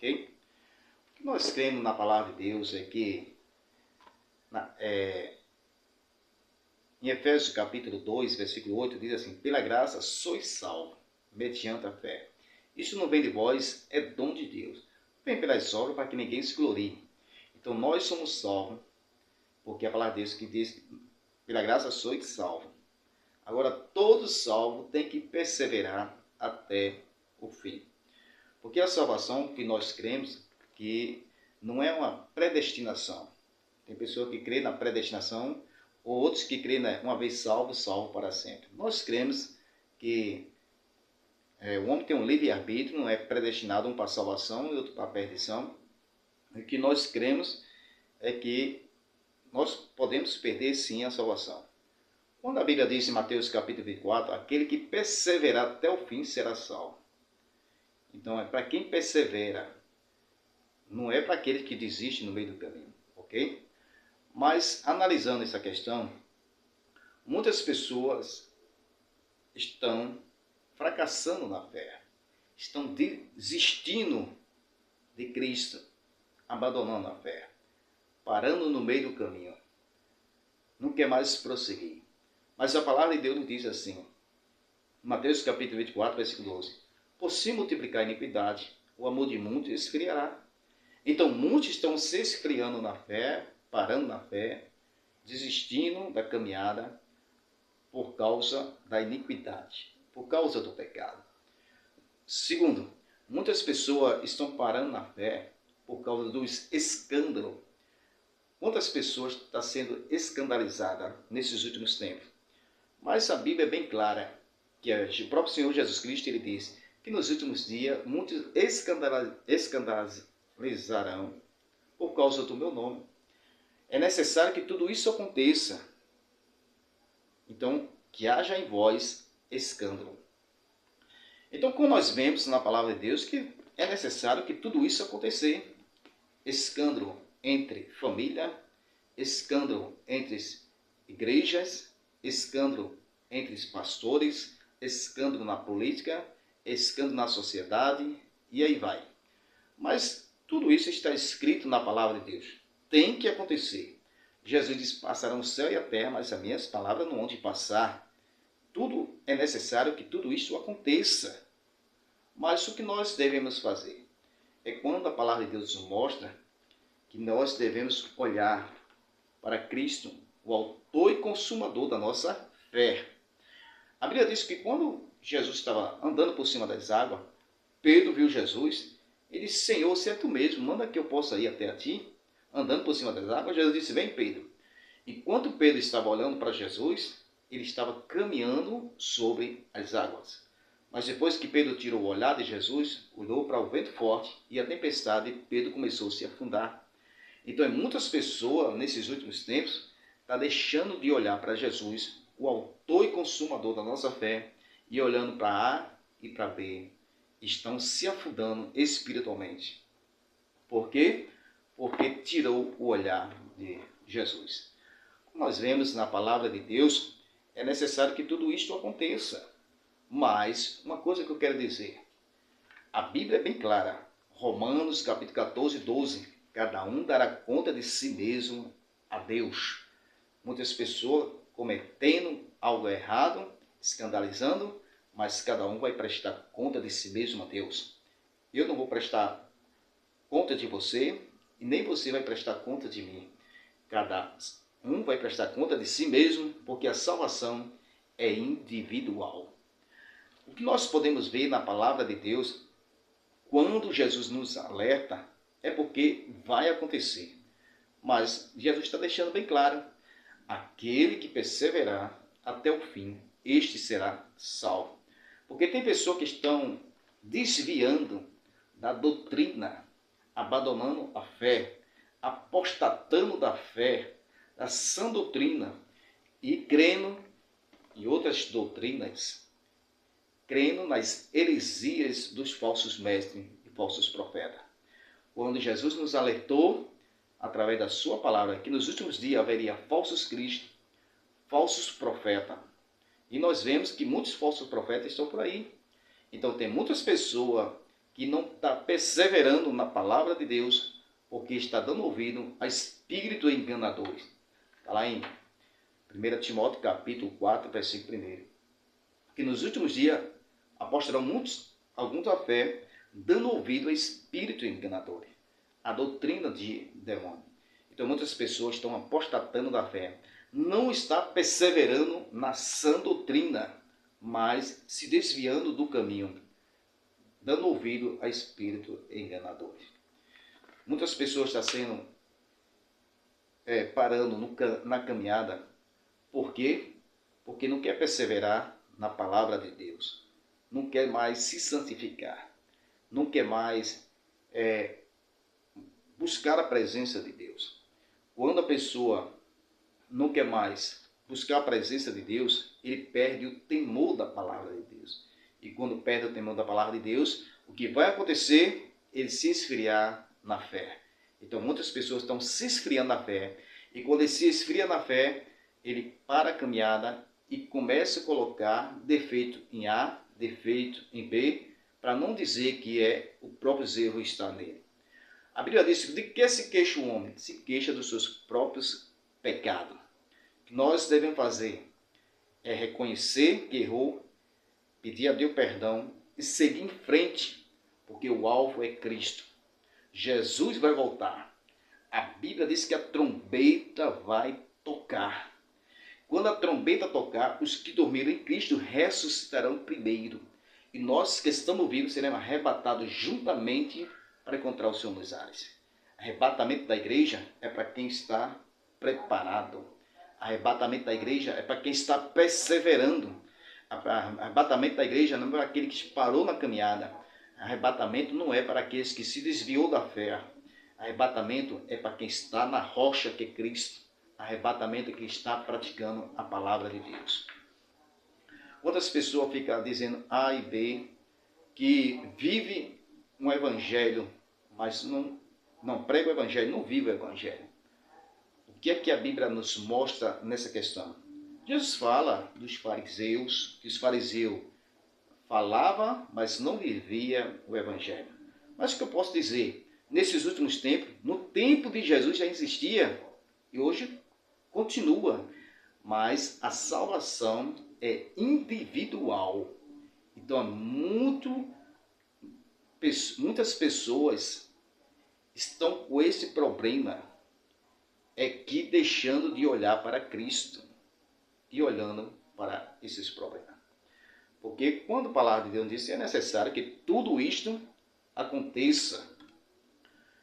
ok? O que nós cremos na palavra de Deus é que em Efésios capítulo 2, versículo 8, diz assim: pela graça sois salvos, mediante a fé. Isso não vem de vós, é dom de Deus. Vem pelas obras para que ninguém se glorie. Então nós somos salvos, porque a palavra de Deus que diz, pela graça sois salvos. Agora, todo salvo tem que perseverar até o fim. Porque a salvação que nós cremos que não é uma predestinação. Tem pessoa que crê na predestinação, ou outros que crê uma vez salvo, salvo para sempre. Nós cremos que o homem tem um livre-arbítrio, não é predestinado um para a salvação e outro para a perdição. O que nós cremos é que nós podemos perder sim a salvação. Quando a Bíblia diz em Mateus capítulo 24, aquele que perseverar até o fim será salvo. Então é para quem persevera, não é para aquele que desiste no meio do caminho, ok? Mas analisando essa questão, muitas pessoas estão fracassando na fé, estão desistindo de Cristo, abandonando a fé, parando no meio do caminho, não quer mais prosseguir. Mas a palavra de Deus nos diz assim, Mateus capítulo 24, versículo 12, por se multiplicar a iniquidade, o amor de muitos esfriará. Então muitos estão se esfriando na fé, parando na fé, desistindo da caminhada por causa da iniquidade, por causa do pecado. Segundo, muitas pessoas estão parando na fé por causa dos escândalos. Quantas pessoas estão sendo escandalizadas nesses últimos tempos? Mas a Bíblia é bem clara, que o próprio Senhor Jesus Cristo ele diz que nos últimos dias muitos escandalizarão por causa do meu nome. É necessário que tudo isso aconteça. Então, que haja em vós escândalo. Então, como nós vemos na palavra de Deus, que é necessário que tudo isso acontecer. Escândalo entre família, escândalo entre igrejas, escândalo entre os pastores, escândalo na política, escândalo na sociedade, e aí vai. Mas tudo isso está escrito na palavra de Deus. Tem que acontecer. Jesus diz, passarão o céu e a terra, mas as minhas palavras não hão de passar. Tudo é necessário que tudo isso aconteça. Mas o que nós devemos fazer? É quando a palavra de Deus nos mostra que nós devemos olhar para Cristo, o autor e consumador da nossa fé. A Bíblia diz que quando Jesus estava andando por cima das águas, Pedro viu Jesus, ele disse, Senhor, se é tu mesmo, manda que eu possa ir até a ti, andando por cima das águas. Jesus disse, vem Pedro. Enquanto Pedro estava olhando para Jesus, ele estava caminhando sobre as águas. Mas depois que Pedro tirou o olhar de Jesus, olhou para o vento forte e a tempestade, Pedro começou a se afundar. Então, muitas pessoas, nesses últimos tempos, estão deixando de olhar para Jesus, o autor e consumador da nossa fé, e olhando para A e para B, estão se afundando espiritualmente. Por quê? Porque tirou o olhar de Jesus. Como nós vemos na palavra de Deus, é necessário que tudo isto aconteça. Mas, uma coisa que eu quero dizer, a Bíblia é bem clara, Romanos capítulo 14, 12, cada um dará conta de si mesmo a Deus. Muitas pessoas cometendo algo errado, escandalizando, mas cada um vai prestar conta de si mesmo a Deus. Eu não vou prestar conta de você e nem você vai prestar conta de mim. Cada um vai prestar conta de si mesmo, porque a salvação é individual. O que nós podemos ver na palavra de Deus, quando Jesus nos alerta, é porque vai acontecer. Mas Jesus está deixando bem claro, aquele que perseverar até o fim, este será salvo. Porque tem pessoas que estão desviando da doutrina, abandonando a fé, apostatando da fé, da sã doutrina e crendo em outras doutrinas, crendo nas heresias dos falsos mestres e falsos profetas. Quando Jesus nos alertou, através da sua palavra, que nos últimos dias haveria falsos cristos, falsos profetas. E nós vemos que muitos falsos profetas estão por aí. Então tem muitas pessoas que não está perseverando na palavra de Deus, porque está dando ouvido a espíritos enganadores. Está lá em 1 Timóteo capítulo 4, versículo 1. Que nos últimos dias apostarão alguns da fé, dando ouvido a espíritos enganadores, a doutrina de demônio. Então muitas pessoas estão apostatando da fé, não está perseverando na sã doutrina, mas se desviando do caminho, dando ouvido a espíritos enganadores. Muitas pessoas estão sendo parando na caminhada. Por quê? Porque não quer perseverar na palavra de Deus. Não quer mais se santificar. Não quer mais buscar a presença de Deus. Quando a pessoa não quer mais buscar a presença de Deus, ele perde o temor da palavra de Deus. E quando perde o temor da palavra de Deus, o que vai acontecer? Ele se esfriar na fé. Então muitas pessoas estão se esfriando na fé. E quando ele se esfria na fé, ele para a caminhada e começa a colocar defeito em A, defeito em B, para não dizer que o próprio erro está nele. A Bíblia diz: de que se queixa o homem? Se queixa dos seus próprios pecados. O que nós devemos fazer é reconhecer que errou, pedir a Deus perdão e seguir em frente, porque o alvo é Cristo. Jesus vai voltar. A Bíblia diz que a trombeta vai tocar. Quando a trombeta tocar, os que dormiram em Cristo ressuscitarão primeiro. E nós que estamos vivos seremos arrebatados juntamente para encontrar o Senhor nos ares. Arrebatamento da igreja é para quem está preparado. Arrebatamento da igreja é para quem está perseverando. Arrebatamento da igreja não é para aquele que parou na caminhada. Arrebatamento não é para aqueles que se desviou da fé. Arrebatamento é para quem está na rocha que é Cristo. Arrebatamento é que está praticando a palavra de Deus. Outras pessoas ficam dizendo A e B, que vive um evangelho, mas não prega o evangelho, não vive o evangelho. O que é que a Bíblia nos mostra nessa questão? Jesus fala dos fariseus, que os fariseus falavam, mas não viviam o evangelho. Mas o que eu posso dizer? Nesses últimos tempos, no tempo de Jesus já existia, e hoje continua, mas a salvação é individual. Então, muitas pessoas estão com esse problema, que deixando de olhar para Cristo e olhando para esses problemas. Porque quando a palavra de Deus diz que é necessário que tudo isto aconteça,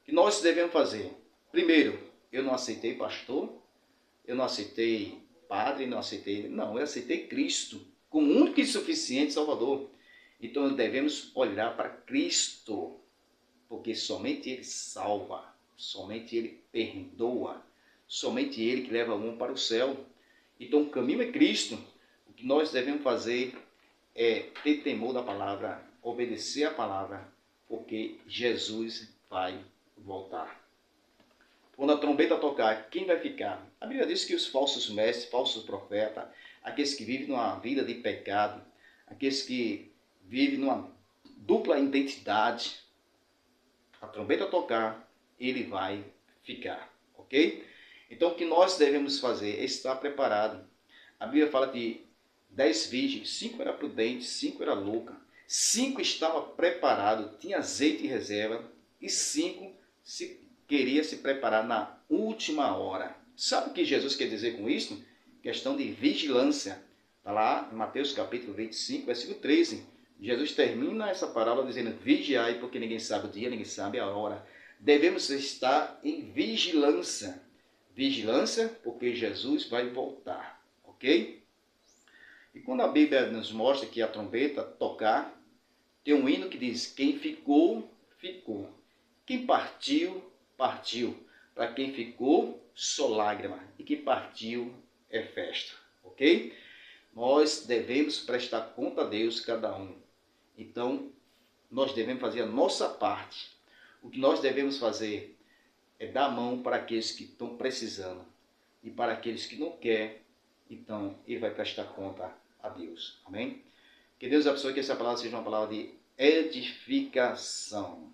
o que nós devemos fazer? Primeiro, eu não aceitei pastor, eu não aceitei padre, não, eu aceitei Cristo como único e suficiente Salvador. Então devemos olhar para Cristo, porque somente Ele salva, somente Ele perdoa, somente Ele que leva um para o céu. Então o caminho é Cristo. O que nós devemos fazer é ter temor da palavra, obedecer a palavra, porque Jesus vai voltar. Quando a trombeta tocar, quem vai ficar? A Bíblia diz que os falsos mestres, falsos profetas, aqueles que vivem numa vida de pecado, aqueles que vivem numa dupla identidade, a trombeta tocar, ele vai ficar, ok? Então o que nós devemos fazer é estar preparado. A Bíblia fala de 10 virgens, 5 eram prudentes, 5 eram loucas, 5 estavam preparados, tinha azeite em reserva, e 5 queria se preparar na última hora. Sabe o que Jesus quer dizer com isso? Questão de vigilância. Está lá em Mateus capítulo 25, versículo 13. Jesus termina essa parábola dizendo: vigiai, porque ninguém sabe o dia, ninguém sabe a hora. Devemos estar em vigilância. Vigilância, porque Jesus vai voltar. Ok? E quando a Bíblia nos mostra que a trombeta tocar, tem um hino que diz: quem ficou, ficou. Quem partiu, partiu. Para quem ficou, só lágrima. E quem partiu é festa. Ok? Nós devemos prestar conta a Deus, cada um. Então, nós devemos fazer a nossa parte. O que nós devemos fazer é dar a mão para aqueles que estão precisando. E para aqueles que não querem, então, ele vai prestar conta a Deus. Amém? Que Deus abençoe, que essa palavra seja uma palavra de edificação.